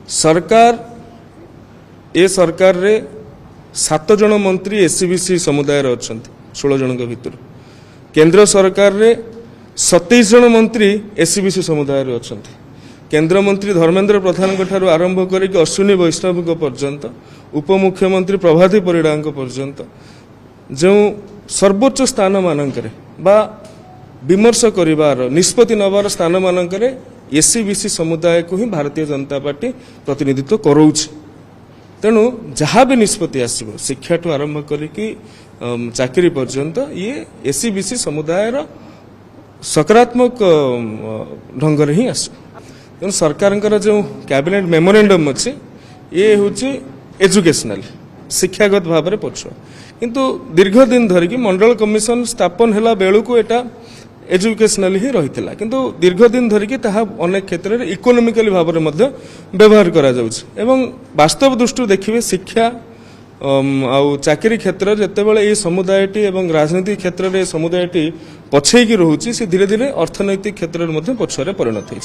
सरकार ए सरकार रे 7 जन मंत्री एससीबीसी समुदाय अच्छा 16 जन भितर केंद्र सरकार रे 27 जन मंत्री एससीबीसी समुदाय अच्छा केंद्र मंत्री धर्मेंद्र प्रधान ठारू आरंभ करके अश्विनी वैष्णव पर्यंत उपमुख्यमंत्री प्रभाती परिड़ा पर्यंत जो सर्वोच्च स्थान मानकरे बा विमर्श करिवार निष्पत्ति नबार स्थान मानकरे एससीबीसी समुदाय को ही भारतीय जनता पार्टी प्रतिनिधित्व कराउछि। तेणु जहाँ भी निष्पत्ति आसो शिक्षा ठू आरंभ करिकी चाकरी पर्यंत ये एससीबीसी समुदाय सकारात्मक ढंग रे ही आसो। तेणु सरकार जो कैबिनेट मेमोरेंडम अच्छी ये हूँ एजुकेशनल शिक्षागत भाव में पछुआ किंतु दीर्घ दिन धरिकी मंडल कमिशन स्थापन है बेलू को एटा एजुकेशनल ही रही किंतु दीर्घ दिन धरिकी ताहा अनेक क्षेत्र में इकोनोमिकली भाव में व्यवहार करा जाउछि एवं वास्तव दृष्टि देखिए शिक्षा आउ चाकरी क्षेत्र जितेबाला ये समुदायटी एवं राजनीतिक क्षेत्र में समुदायटी पछेकी रोचे से धीरे धीरे अर्थनैतिक क्षेत्र में पछुआ परिणत होइछि।